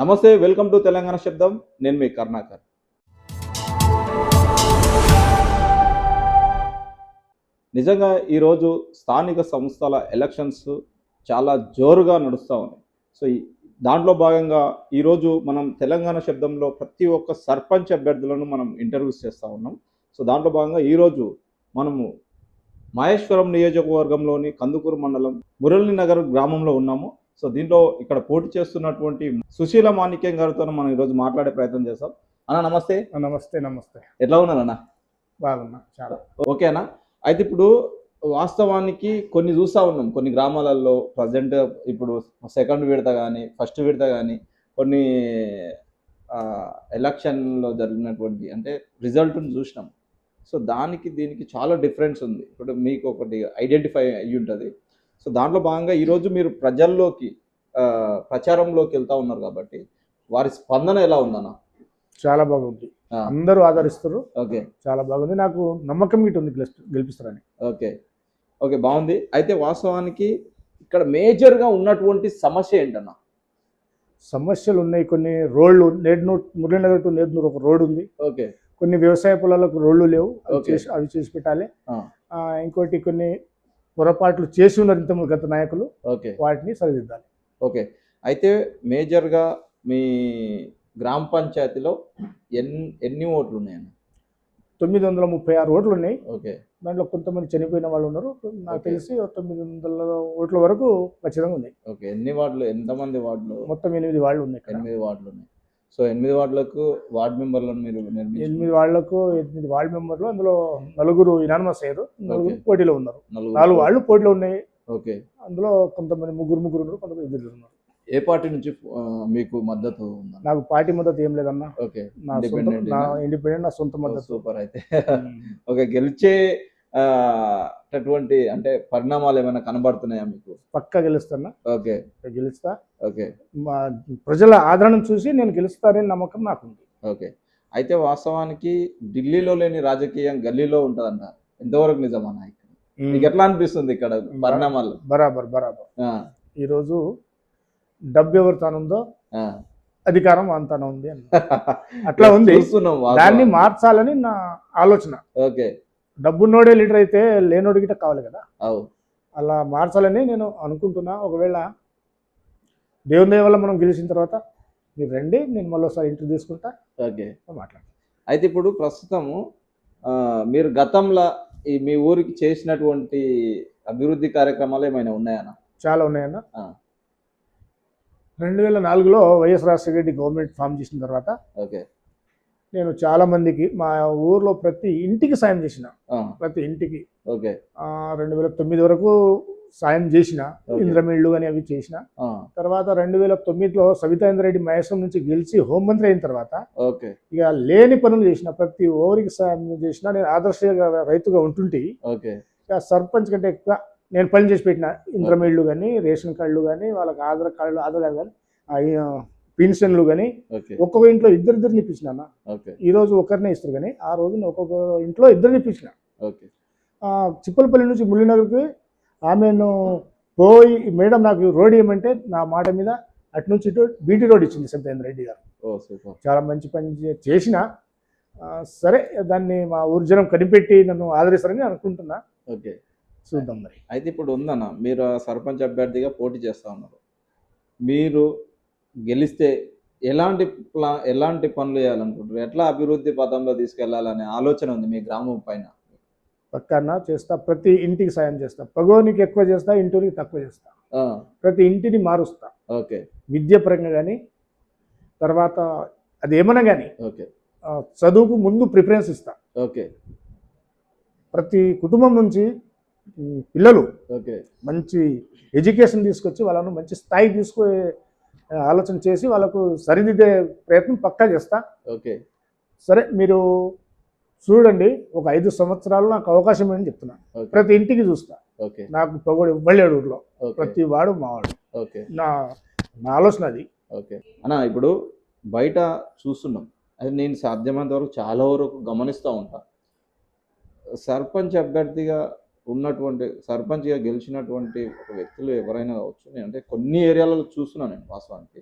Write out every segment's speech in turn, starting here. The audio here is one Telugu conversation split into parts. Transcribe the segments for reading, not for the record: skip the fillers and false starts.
నమస్తే, వెల్కమ్ టు తెలంగాణ శబ్దం. నేను మీ కర్ణాకర్. నిజంగా ఈరోజు స్థానిక సంస్థల ఎలక్షన్స్ చాలా జోరుగా నడుస్తూ ఉన్నాయి. సో దాంట్లో భాగంగా ఈరోజు మనం తెలంగాణ శబ్దంలో ప్రతి ఒక్క సర్పంచ్ అభ్యర్థులను మనం ఇంటర్వ్యూస్ చేస్తూ ఉన్నాం. సో దాంట్లో భాగంగా ఈరోజు మనము మహేశ్వరం నియోజకవర్గంలోని కందుకూరు మండలం మురళీనగర్ గ్రామంలో ఉన్నాము. సో దీంట్లో ఇక్కడ పోటీ చేస్తున్నటువంటి సుశీల మాణిక్యం గారితో మనం ఈరోజు మాట్లాడే ప్రయత్నం చేస్తాం. అన్న నమస్తే. నమస్తే. నమస్తే. ఎట్లా ఉన్నారన్న? బాగున్నా, చాలా ఓకేనా. అయితే ఇప్పుడు వాస్తవానికి కొన్ని చూస్తూ ఉన్నాం, కొన్ని గ్రామాలలో ప్రజెంట్ ఇప్పుడు సెకండ్ విడత కానీ ఫస్ట్ విడత కానీ కొన్ని ఎలక్షన్లో జరిగినటువంటి అంటే రిజల్ట్ని చూసినాం. సో దానికి దీనికి చాలా డిఫరెన్స్ ఉంది. ఇప్పుడు మీకు ఒకటి ఐడెంటిఫై అయ్యి ఉంటుంది. సో దాంట్లో భాగంగా ఈరోజు మీరు ప్రజల్లోకి ప్రచారంలోకి వెళ్తూ ఉన్నారు కాబట్టి వారి స్పందన ఎలా ఉందన్న? చాలా బాగుంది, అందరూ ఆదరిస్తారు. ఓకే, చాలా బాగుంది, నాకు నమ్మకం ఇటు ఉంది గెలిపిస్తారని. ఓకే ఓకే, బాగుంది. అయితే వాస్తవానికి ఇక్కడ మేజర్గా ఉన్నటువంటి సమస్య ఏంటన్న? సమస్యలు ఉన్నాయి, కొన్ని రోడ్లు, నేడునూరు మురళీనగర్ టు నేడునూరు ఒక రోడ్డు ఉంది. ఓకే, కొన్ని వ్యవసాయ పొలాలకు రోడ్లు లేవు, అవి చేసి పెట్టాలి. ఇంకోటి కొన్ని పొరపాట్లు చేసి ఉన్నారు ఇంత గత నాయకులు, ఓకే, వాటిని సరిదిద్దాలి. ఓకే, అయితే మేజర్గా మీ గ్రామ పంచాయతీలో ఎన్ని ఓట్లు ఉన్నాయన్న? 936 ఓట్లు ఉన్నాయి. ఓకే, దాంట్లో కొంతమంది చనిపోయిన వాళ్ళు ఉన్నారు. నాకు తెలిసి 900 ఓట్ల వరకు ఖచ్చితంగా ఉన్నాయి. ఓకే, ఎన్ని వార్డులు, ఎంతమంది వార్డులు? మొత్తం 8 వార్డులు ఉన్నాయి. 8 వార్డులు ఉన్నాయి. సో 8 వార్డులకు వార్డు మెంబర్లను మీరు 8 వార్డులకు 8 వార్డు మెంబర్లు, అందులో 4 యునానిమస్ అయ్యారు, 4 పోటీలో ఉన్నారు. 4 వార్డులు పోటీలో ఉన్నాయి. ఓకే, అందులో కొంతమంది ముగ్గురు ఉన్నారు, కొంతమంది 2 ఉన్నారు. ఏ పార్టీ నుంచి మీకు మద్దతు ఉందా? నాకు పార్టీ మద్దతు ఏం లేదన్నా. ఓకే, ఇండిపెండెంట్, నా సొంత మద్దతు. సూపర్. అయితే ఓకే, గెలిచే అంటే పరిణామాలు ఏమైనా కనబడుతున్నాయా మీకు? పక్కా గెలుస్తున్నా. ఓకే, గెలుస్తా. ఓకే, ప్రజల ఆదరణ చూసి నేను గెలుస్తానని నమ్మకం నాకుంది. ఓకే, అయితే వాస్తవానికి ఢిల్లీలో లేని రాజకీయం గల్లీలో ఉంటుందంట. ఎంతవరకు నిజమన్నా? మీకు ఎట్లా అనిపిస్తుంది ఇక్కడ పరిణామాలు? బరాబర్. ఈరోజు డబ్బు ఎవరు తానుందో అధికారం అంతానే ఉంది అన్న, అట్లా ఉంది. దాన్ని మార్చాలని నా ఆలోచన. ఓకే, డబ్బున్నోడే లీడర్ అయితే లేనోడి గిట్ట కావాలి కదా, అలా మార్చాలని నేను అనుకుంటున్నా. ఒకవేళ దేవుని దయ వల్ల మనం గెలిచిన తర్వాత మీరు రండి, నేను మళ్ళీ ఒకసారి ఇంటర్వ్యూ తీసుకుంటా. ఓకే, మాట్లాడు. అయితే ఇప్పుడు ప్రస్తుతము మీరు గతంలో మీ ఊరికి చేసినటువంటి అభివృద్ధి కార్యక్రమాలు ఏమైనా ఉన్నాయన్న? చాలా ఉన్నాయన్న. 2004లో వైఎస్ రాజశేఖర రెడ్డి గవర్నమెంట్ ఫామ్ చేసిన తర్వాత ఓకే, నేను చాలా మందికి మా ఊర్లో ప్రతి ఇంటికి సాయం చేసిన. ప్రతి ఇంటికి. ఓకే, 2009 వరకు సాయం చేసిన, ఇంద్రమిళ్ళు అని అవి చేసిన. తర్వాత 2009లో సవితాంద్ర రెడ్డి మహేశ్వరం నుంచి గెలిచి హోంమంత్రి అయిన తర్వాత ఇక లేని పనులు చేసిన, ప్రతి ఓరికి సాయం చేసిన. నేను ఆదర్శ రైతుగా ఉంటుంటే ఇక సర్పంచ్ కంటే ఎక్కువ నేను పని చేసి పెట్టిన. ఇంద్రమిళ్ళు కానీ, రేషన్ కార్డులు కానీ, వాళ్ళకి ఆధార్ కార్డు కానీ, పెన్షన్లు కానీ ఒక్కొక్క ఇంట్లో ఇద్దరిని ఇప్పించిన. ఈరోజు ఒకరినే ఇస్తారు కానీ ఆ రోజున ఒక్కొక్క ఇంట్లో ఇద్దరిని ఇప్పించిన. చిప్పలపల్లి నుంచి మురళీనగర్కి ఆమెను పోయి, మేడం నాకు రోడ్ ఇవ్వమంటే నా మాట మీద అటు నుంచి ఇటు బీటీ రోడ్ ఇచ్చింది సత్యేంద్ర రెడ్డి గారు. చాలా మంచి పని చేసిన. సరే, దాన్ని మా ఊరు జనం కనిపెట్టి నన్ను ఆదరిస్తారని అనుకుంటున్నా. ఓకే, చూద్దాం మరి. అయితే ఇప్పుడు ఉందన్న, మీరు సర్పంచ్ అభ్యర్థిగా పోటీ చేస్తూ ఉన్నారు. మీరు గెలిస్తే ఎలాంటి పనులు చేయాలనుకుంటారు? ఎట్లా అభివృద్ధి పథంలో తీసుకెళ్లాలనే ఆలోచన ఉంది మీ గ్రామం పైన? పక్కన చేస్తా, ప్రతి ఇంటికి సాయం చేస్తా. పగోనికి ఎక్కువ చేస్తా, ఇంటికి తక్కువ చేస్తా. ప్రతి ఇంటిని మారుస్తా. ఓకే, విద్య పరంగా కానీ, తర్వాత అది ఏమన్నా కానీ చదువుకు ముందు ప్రిఫరెన్స్ ఇస్తా. ఓకే, ప్రతి కుటుంబం నుంచి పిల్లలు ఓకే మంచి ఎడ్యుకేషన్ తీసుకొచ్చి వాళ్ళను మంచి స్థాయి తీసుకునే ఆలోచన చేసి వాళ్ళకు సరిదిద్దే ప్రయత్నం పక్కా చేస్తా. ఓకే, సరే, మీరు చూడండి, ఒక 5 సంవత్సరాలు నాకు అవకాశం అని చెప్తున్నా. ప్రతి ఇంటికి చూస్తా. నాకు పొగడు ఇవ్వలేడు ఊర్లో, ప్రతి వాడు మావాడు. నా ఆలోచన అది. ఓకే అన్న, ఇప్పుడు బయట చూస్తున్నాం, అది నేను సాధ్యమైనంత వరకు చాలా వరకు గమనిస్తూ ఉంటా. సర్పంచ్ అభ్యర్థిగా ఉన్నటువంటి సర్పంచ్గా గెలిచినటువంటి ఒక వ్యక్తులు ఎవరైనా కావచ్చు, నేను అంటే కొన్ని ఏరియాలలో చూస్తున్నాను నేను వాస్తవానికి.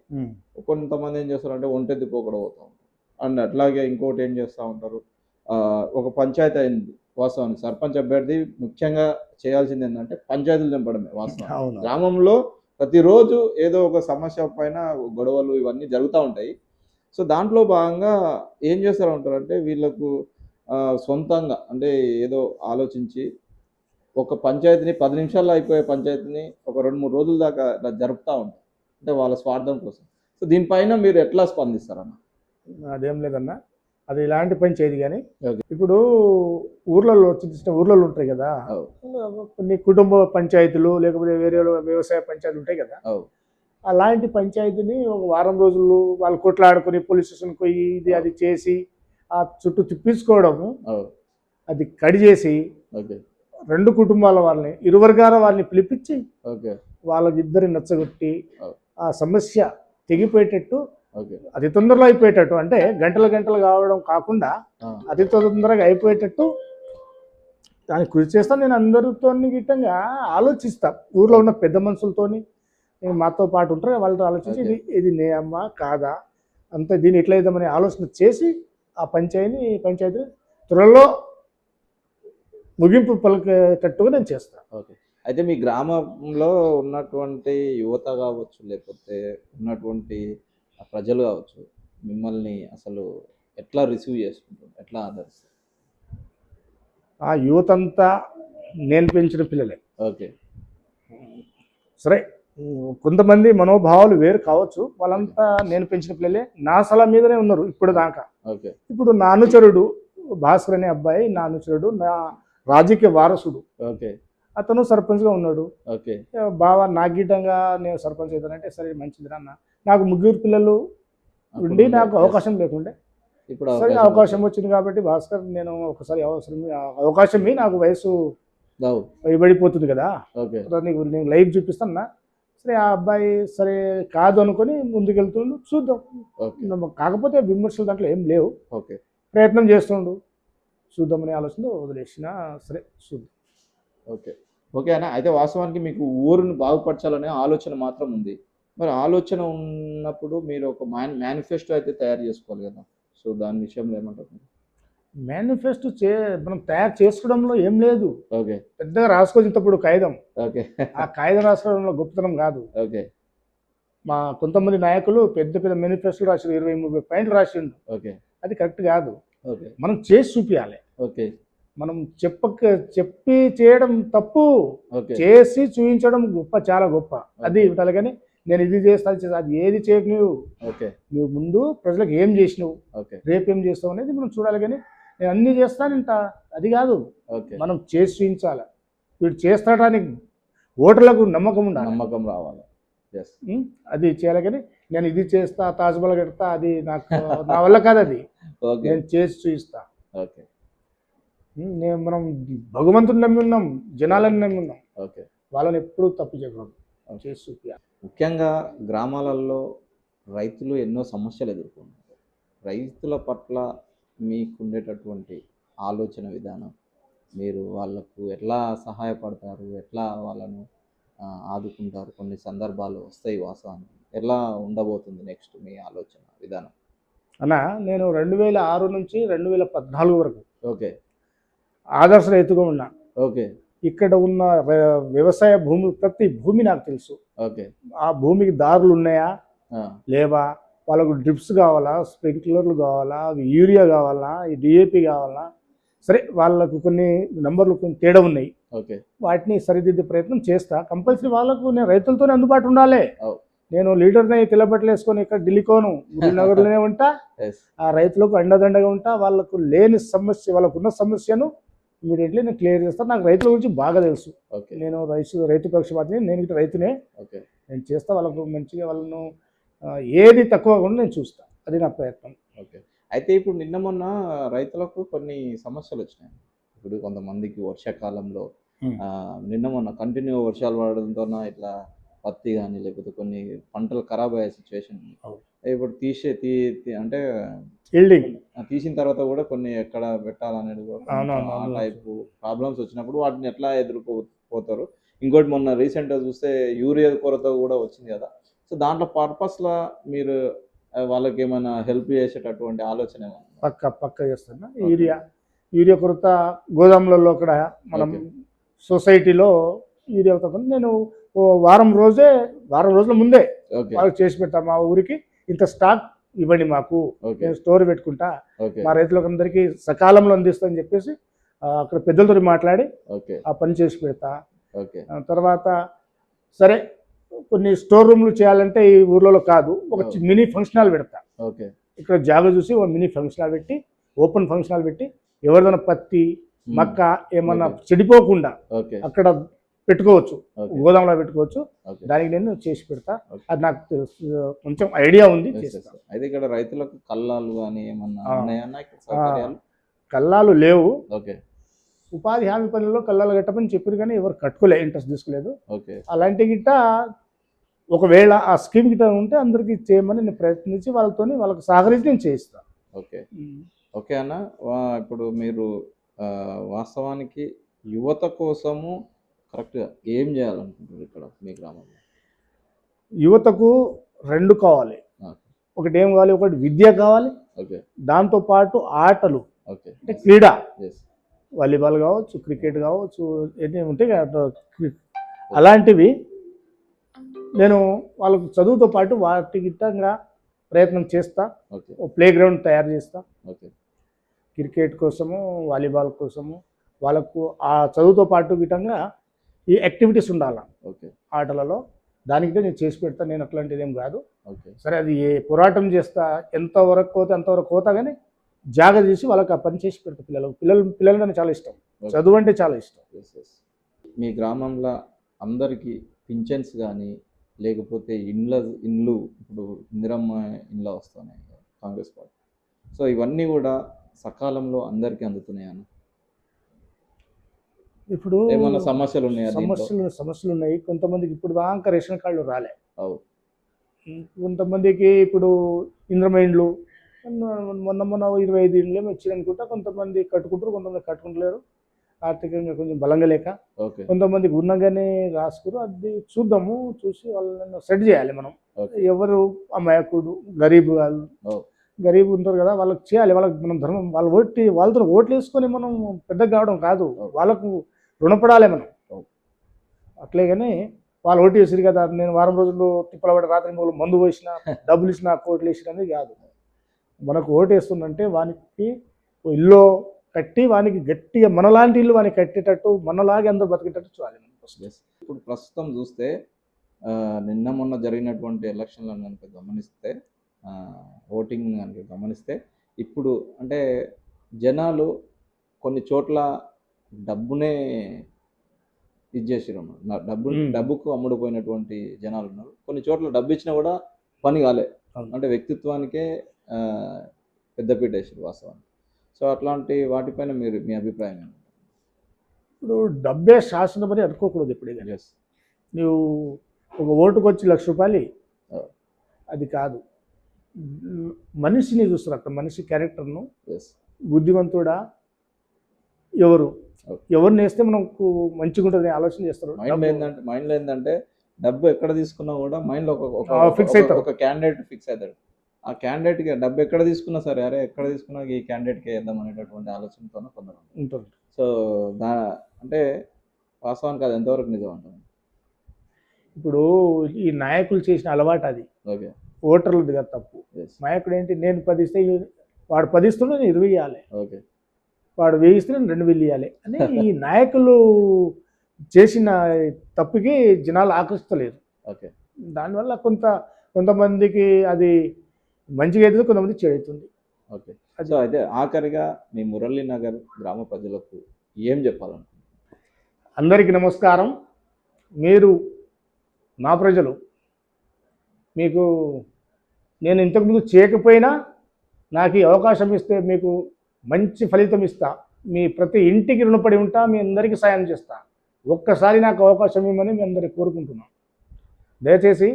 కొంతమంది ఏం చేస్తారంటే ఒంటెద్దు పోకడ పోతూ ఉంటారు. అండ్ అట్లాగే ఇంకోటి ఏం చేస్తూ ఉంటారు, ఒక పంచాయతీ అయింది వాస్తవానికి, సర్పంచ్ అభ్యర్థి ముఖ్యంగా చేయాల్సింది ఏంటంటే పంచాయతీలు నింపడమే వాస్తవం. గ్రామంలో ప్రతిరోజు ఏదో ఒక సమస్య పైన గొడవలు ఇవన్నీ జరుగుతూ ఉంటాయి. సో దాంట్లో భాగంగా ఏం చేస్తూ ఉంటారంటే వీళ్ళకు సొంతంగా అంటే ఏదో ఆలోచించి ఒక పంచాయతీని 10 నిమిషాల్లో అయిపోయే పంచాయతీని ఒక 2-3 రోజుల దాకా ఇలా జరుపుతూ ఉంటారు. అంటే వాళ్ళ స్వార్థం కోసం. సో దీనిపైన మీరు ఎట్లా స్పందిస్తారన్న? అదేం లేదన్నా, అది ఇలాంటి పంచాయతీ కానీ ఇప్పుడు ఊర్లలో చిన్న చిన్న ఊర్లలో ఉంటాయి కదా, కొన్ని కుటుంబ పంచాయతీలు లేకపోతే వేరే వ్యవసాయ పంచాయతీలు ఉంటాయి కదా, అలాంటి పంచాయతీని ఒక వారం రోజులు వాళ్ళు కొట్లాడుకొని పోలీస్ స్టేషన్కి పోయి ఇది అది చేసి ఆ చుట్టూ తిప్పించుకోవడము, అది కడి చేసి రెండు కుటుంబాల వాళ్ళని ఇరు వర్గాల వాళ్ళని పిలిపించి వాళ్ళకిద్దరి నచ్చగొట్టి ఆ సమస్య తెగిపోయేటట్టు, అతి తొందరలో అయిపోయేటట్టు, అంటే గంటలు గంటలు కావడం కాకుండా అతి తొందరగా అయిపోయేటట్టు దాన్ని కృషి చేస్తాను. నేను అందరితో గిట్టంగా ఆలోచిస్తా, ఊర్లో ఉన్న పెద్ద మనుషులతోని మాతో పాటు ఉంటారు వాళ్ళతో ఆలోచించి ఇది ఇది నేయమ్మా కాదా అంత దీన్ని ఎట్లా ఇద్దామని ఆలోచన చేసి ఆ పంచాయతీ త్వరలో ముగింపు పలికేటట్టుగా నేను చేస్తాను. ఓకే. అయితే మీ గ్రామంలో ఉన్నటువంటి యువత కావచ్చు, లేకపోతే ఉన్నటువంటి ప్రజలు కావచ్చు, మిమ్మల్ని అసలు ఎట్లా రిసీవ్ చేసుకుంటారు, ఎట్లా ఆదరిస్తారు? ఆ యువత అంతా నేను పెంచిన పిల్లలే. ఓకే. సరే, కొంతమంది మనోభావాలు వేరు కావచ్చు, వాళ్ళంతా నేను పెంచిన పిల్లలే, నా సలహా మీదనే ఉన్నారు ఇప్పుడు దాకా. ఓకే. ఇప్పుడు నా అనుచరుడు భాస్కర్ అనే అబ్బాయి నా అనుచరుడు, నా రాజకీయ వారసుడు. ఓకే. అతను సర్పంచ్గా ఉన్నాడు. ఓకే. బావా నా గీటంగా నేను సర్పంచ్ అవుతానంటే సరే మంచిది అన్న. నాకు 3 పిల్లలు ఉండి నాకు అవకాశం లేకుండే, ఇప్పుడు సరే అవకాశం వచ్చింది కాబట్టి భాస్కర్ నేను ఒకసారి అవకాశం నాకు వయసు ఇవ్వబడిపోతుంది కదా, నీకు నేను లైవ్ చూపిస్తాను. సరే ఆ అబ్బాయి సరే కాదు అనుకొని ముందుకెళ్తుండు, చూద్దాం. కాకపోతే విమర్శలు దాంట్లో ఏం లేవు, ప్రయత్నం చేస్తుండు, చూద్దామనే ఆలోచన వదిలేసిన. సరే చూద్దాం. ఓకే. ఓకే అన్న, అయితే వాస్తవానికి మీకు ఊరుని బాగుపరచాలనే ఆలోచన మాత్రం ఉంది. మరి ఆలోచన ఉన్నప్పుడు మీరు ఒక మేనిఫెస్టో అయితే తయారు చేసుకోవాలి కదా, సో దాని విషయంలో ఏమంటారు? మేనిఫెస్టో మనం తయారు చేసుకోవడంలో ఏం లేదు. ఓకే. పెద్దగా రాసుకోవచ్చేటప్పుడు కాగితం. ఓకే. ఆ కాగితం రాసుకోవడంలో గొప్పతనం కాదు. ఓకే. మా కొంతమంది నాయకులు పెద్ద పెద్ద మేనిఫెస్టో రాసి 20-30 పాయింట్లు రాసిండు. ఓకే. అది కరెక్ట్ కాదు. ఓకే. మనం చేసి చూపించాలి. ఓకే. మనం చెప్పి చేయడం తప్పు, చేసి చూపించడం గొప్ప, చాలా గొప్ప. అది ఉండాలి. కానీ నేను ఇది చేస్తాను అది ఏది చేయకు నువ్వు ముందు ప్రజలకు ఏం చేసినావు, రేపు ఏం చేస్తావు అనేది మనం చూడాలి. కానీ నేను అన్నీ చేస్తానంట అది కాదు, మనం చేసి చూపించాలి. వీడు చేస్తాడానికి ఓటర్లకు నమ్మకం ఉండాలి, నమ్మకం రావాలి, అది చేయాలి. కానీ నేను ఇది చేస్తా, తాజ్మహల్ కడతా, అది నాకు నా వల్ల కాదు, అది నేను చేసి చూపిస్తా. మనం భగవంతుని నమ్మి ఉన్నాం, జనాలని నమ్మి ఉన్నాం, వాళ్ళని ఎప్పుడూ తప్పు చేయకూడదు, చేసి చూపించాలి. ముఖ్యంగా గ్రామాలలో రైతులు ఎన్నో సమస్యలు ఎదుర్కొంటారు. రైతుల పట్ల మీకుండేటటువంటి ఆలోచన విధానం, మీరు వాళ్ళకు ఎట్లా సహాయపడతారు, ఎట్లా వాళ్ళను ఆదుకుంటారు, కొన్ని సందర్భాలు వస్తాయి వాస్తవానికి, ఎలా ఉండబోతుంది నెక్స్ట్ మీ ఆలోచన విధానం? అన్న నేను 2006 నుంచి 2014 వరకు ఆదర్శ రైతుగా ఉన్నా. ఇక్కడ ఉన్న వ్యవసాయ భూములు ప్రతి భూమి నాకు తెలుసు. ఆ భూమికి దారులు ఉన్నాయా లేవా, వాళ్ళకు డ్రిప్స్ కావాలా, స్ప్రింక్లర్లు కావాలా, యూరియా కావాలా, డిఏపి కావాలా, సరే వాళ్ళకు కొన్ని నెంబర్లు కొన్ని తేడా ఉన్నాయి, వాటిని సరిదిద్దే ప్రయత్నం చేస్తా. కంపల్సరీ వాళ్ళకు నేను రైతులతోనే అందుబాటు ఉండాలి. నేను లీడర్ని తెల్లబట్టలు వేసుకొని ఇక్కడ ఢిల్లీకోను నగర్లోనే ఉంటా, ఆ రైతులకు అండదండగా ఉంటా. వాళ్ళకు లేని సమస్య, వాళ్ళకున్న సమస్యను ఇమీడియట్లీ నేను క్లియర్ చేస్తాను. నాకు రైతుల గురించి బాగా తెలుసు. నేను రైతు పక్షపాతిని, నేను ఇటు రైతునే, నేను చేస్తా. వాళ్ళకు మంచిగా వాళ్ళను ఏది తక్కువ కూడా నేను చూస్తా, అది నా ప్రయత్నం. అయితే ఇప్పుడు నిన్న మొన్న రైతులకు కొన్ని సమస్యలు వచ్చినాయి. ఇప్పుడు కొంతమందికి వర్షాకాలంలో నిన్న మొన్న కంటిన్యూ వర్షాలు పడడంతో ఇట్లా పత్తి కానీ లేకపోతే కొన్ని పంటలు ఖరాబ్ అయ్యే సిచ్యువేషన్ ఉంది. ఇప్పుడు అంటే ఎల్డింగ్. తీసిన తర్వాత కూడా కొన్ని ఎక్కడ పెట్టాలనేది కూడా అవునవును, ఆ అవును. టైప్ ప్రాబ్లమ్స్ వచ్చినప్పుడు వాటిని ఎట్లా ఎదుర్కోపోతారు. ఇంకోటి మొన్న రీసెంట్గా చూస్తే యూరియా కొరత కూడా వచ్చింది కదా. సో దాంట్లో పర్పస్లో మీరు వాళ్ళకి ఏమైనా హెల్ప్ చేసేటటువంటి ఆలోచన ఏమైనా ఉందా? పక్క చేస్తున్నా. యూరియా కొరత గోదాములలో కూడా మనం Okay. సొసైటీలో యూరియా కొరత నేను వారం రోజుల ముందే ఓకే వాళ్ళకి చేసి పెడతాం. మా ఊరికి ఇంత స్టాక్ ఇవ్వండి మాకు, ఓకే నేను స్టోర్ పెట్టుకుంటా, ఓకే మా రైతులకు అందరికీ సకాలంలో అందిస్తామని చెప్పేసి అక్కడ పెద్దలతో మాట్లాడి ఓకే ఆ పని చేసి పెడతా. ఓకే తర్వాత సరే కొన్ని స్టోర్ రూమ్లు చేయాలంటే ఈ ఊర్లలో కాదు, ఒక మినీ ఫంక్షన్ హాల్ పెడతా. ఓకే ఇక్కడ జాగా చూసి ఒక మినీ ఫంక్షన్ హాల్ పెట్టి, ఓపెన్ ఫంక్షన్ హాల్ పెట్టి, ఎవరిదైనా పత్తి మక్క ఏమన్నా Okay. చెడిపోకుండా ఓకే అక్కడ పెట్టుకోవచ్చు, ఓకే గోదాంలో పెట్టుకోవచ్చు. ఓకే దానికి నేను చేసి పెడతా. Okay. అది నాకు కొంచెం ఐడియా ఉంది, Yes, yes, చేస్తా. yes. అయితే ఇక్కడ రైతులకు కల్లాలు కానీ ఏమన్నా ఆ. ఉన్నాయన్నా ఇక్కడ సౌకర్యాలు? కల్లాలు లేవు. ఓకే ఉపాధి హామీ పనుల్లో కల్లాలు కట్టమని చెప్పారు కానీ ఎవరు కట్టుకోలే, ఇంట్రెస్ట్ తీసుకోలేదు. ఓకే అలాంటి గిట్ట ఒకవేళ ఆ స్కీమ్ గిట్ట ఉంటే అందరికీ చేయమని నేను ప్రయత్నించి వాళ్ళకి సహకరించి నేను చేయిస్తాను. ఓకే ఓకే అన్న. ఇప్పుడు మీరు వాస్తవానికి యువత కోసము కరెక్ట్గా ఏం చేయాలనుకుంటున్నారు ఇక్కడ మీ గ్రామంలో? యువతకు రెండు కావాలి. Okay. ఒకటి ఏం కావాలి, ఒకటి విద్య కావాలి, ఓకే దాంతోపాటు ఆటలు ఓకే అంటే క్రీడ, ఎస్ వాలీబాల్ కావచ్చు, క్రికెట్ కావచ్చు, ఏదైనా ఉంటాయి కదా, అలాంటివి నేను వాళ్ళకు చదువుతో పాటు వాటి గిట్టంగా ప్రయత్నం చేస్తా. ఓకే ప్లే గ్రౌండ్ తయారు చేస్తా, ఓకే క్రికెట్ కోసము, వాలీబాల్ కోసము. వాళ్ళకు ఆ చదువుతో పాటు గిట్టంగా ఈ యాక్టివిటీస్ ఉండాలి ఓకే ఆటలలో. దానికి నేను చేసి పెడతా. నేను అట్లాంటిది ఏం కాదు. ఓకే సరే అది ఏ పోరాటం చేస్తా, ఎంతవరకు పోతే అంతవరకు పోతా, కానీ జాగ చేసి వాళ్ళకి ఆ పని చేసి పెడతా. పిల్లలు నాకు చాలా ఇష్టం, చదువు అంటే చాలా ఇష్టం. Yes yes. మీ గ్రామంలో అందరికీ పింఛన్స్ కానీ లేకపోతే ఇండ్లు ఇప్పుడు ఇందిరమ్మ ఇండ్లు వస్తున్నాయి కదా, కాంగ్రెస్ పార్టీ. సో ఇవన్నీ కూడా సకాలంలో అందరికీ అందుతున్నాయన్న? ఇప్పుడు ఏమన్నా సమస్యలు ఉన్నాయా దీంట్లో? సమస్యలు ఉన్నాయి. కొంతమందికి ఇప్పుడు దాకా రేషన్ కార్డులు రాలే. అవు కొంతమందికి ఇప్పుడు ఇంద్రమైండ్లు మొన్న 25 ఇండ్లు వచ్చింది అనుకుంటా. కొంతమంది కట్టుకుంటారు, కొంతమంది కట్టుకుంటలేరు, ఆర్థికంగా కొంచెం బలంగా లేక. ఓకే కొంతమందికి ఉన్నగానే రాసుకురు. అది చూద్దాము, చూసి వాళ్ళని సెట్ చేయాలి మనం. ఓకే ఎవరు అమాయకుడు, గరీబ్ వాళ్ళు, ఓ గరీబ్ ఉంటారు కదా, వాళ్ళకి చేయాలి. వాళ్ళకి మనం ధర్మం, వాళ్ళతో ఓట్లు వేసుకొని మనం పెద్దగా కావడం కాదు, వాళ్ళకు రుణపడాలి మనం. అట్లే కానీ వాళ్ళు ఓటు వేసారు కదా, నేను వారం రోజులు తిప్పలబడి రాత్రి వాళ్ళు మందు పోసిన, డబ్బులు ఇచ్చిన, కోట్లు వేసిన అనేది కాదు. మనకు ఓటు వేస్తుందంటే వానికి ఇల్లు కట్టి, వానికి గట్టిగా మనలాంటి ఇల్లు వానికి కట్టేటట్టు, మనలాగే అందరూ బతికేటట్టు చూడాలి. ఎస్. ఇప్పుడు ప్రస్తుతం చూస్తే నిన్న మొన్న జరిగినటువంటి ఎలక్షన్లను కనుక గమనిస్తే, ఓటింగ్ కనుక గమనిస్తే, ఇప్పుడు అంటే జనాలు కొన్ని చోట్ల డబ్బునే ఇది చేసిరు. డబ్బుకు అమ్ముడుపోయినటువంటి జనాలు ఉన్నారు. కొన్ని చోట్ల డబ్బు ఇచ్చినా కూడా పని కాలే. అంటే వ్యక్తిత్వానికే పెద్దపీట వేసారు వాస్తవానికి. సో అట్లాంటి వాటిపైన మీ అభిప్రాయం ఏంటి? ఇప్పుడు డబ్బే శాసనం అని అనుకోకూడదు. ఇప్పుడు ఎస్ నువ్వు ఒక ఓటుకు వచ్చి ₹1,00,000 అది కాదు. మనిషిని చూస్తారు అక్కడ, మనిషి క్యారెక్టర్ను. ఎస్ బుద్ధివంతుడా, ఎవరిని వేస్తే మనకు మంచిగా ఉంటుంది ఆలోచన చేస్తారు. మైండ్లో ఏంటంటే డబ్బు ఎక్కడ తీసుకున్నా కూడా మైండ్లో ఫిక్స్ అవుతారు. ఒక క్యాండిడేట్ ఫిక్స్ అవుతాడు. ఆ క్యాండిడేట్కి డబ్బు ఎక్కడ తీసుకున్నా సరే, అరే ఎక్కడ తీసుకున్నా ఈ క్యాండిడేట్కి వేద్దాం అనేటటువంటి ఆలోచనతోనే కొందరు ఉంటుంది. సో అంటే వాస్తవానికి అది ఎంతవరకు నిజం అంటారు? ఇప్పుడు ఈ నాయకులు చేసిన అలవాటు అది. ఓకే ఓటర్లది కదా తప్పు. నాయకుడు ఏంటి, నేను 10 ఇస్తే వాడు 10 ఇస్తుంటే నేను 20 ఇవ్వాలి, ఓకే వాడు 1000 ఇస్తే నేను 2,000 ఇవ్వాలి అని ఈ నాయకులు చేసిన తప్పుకి జనాలు ఆకర్షిస్తలేరు. ఓకే దానివల్ల కొంతమందికి అది మంచిగా అవుతుంది, కొంతమంది చెడు అవుతుంది. ఓకే సో అయితే ఆఖరిగా మీ మురళీనగర్ గ్రామ ప్రజలకు ఏం చెప్పాలనుకుంటున్నారు? అందరికీ నమస్కారం. మీరు నా ప్రజలు, మీకు నేను ఇంతకుముందు చేయకపోయినా నాకు ఈ అవకాశం ఇస్తే మీకు మంచి ఫలితం ఇస్తా. మీ ప్రతి ఇంటికి రుణపడి ఉంటా, మీ అందరికీ సాయం చేస్తా. ఒక్కసారి నాకు అవకాశం ఇవ్వమని మీ అందరికీ కోరుకుంటున్నాను. దయచేసి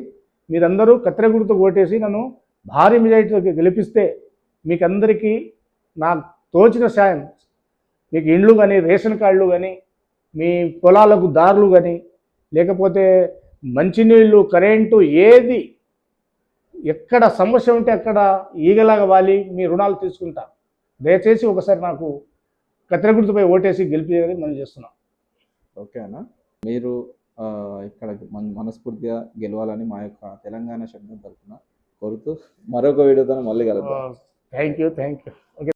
మీరందరూ కత్తెర గుర్తుకు ఓటేసి నన్ను భారీ మెజారిటీతో గెలిపిస్తే మీకు అందరికీ నాకు తోచిన సాయం, మీకు ఇండ్లు కానీ, రేషన్ కార్డులు కానీ, మీ పొలాలకు దారులు కానీ, లేకపోతే మంచినీళ్ళు, కరెంటు, ఏది ఎక్కడ సమస్య ఉంటే అక్కడ ఈగలాగా వాలి మీ రుణాలు తీసుకుంటా. దయచేసి ఒకసారి నాకు కత్తెర గుర్తుపై ఓటేసి గెలిపేయాలని మనం చేస్తున్నాం. ఓకే అన్న, మీరు ఇక్కడ మనస్ఫూర్తిగా గెలవాలని మా యొక్క తెలంగాణ శబ్దం తరఫున కోరుతూ మరొక వీడియోతో మళ్ళీ కలుద్దాం. Thank you. ఓకే.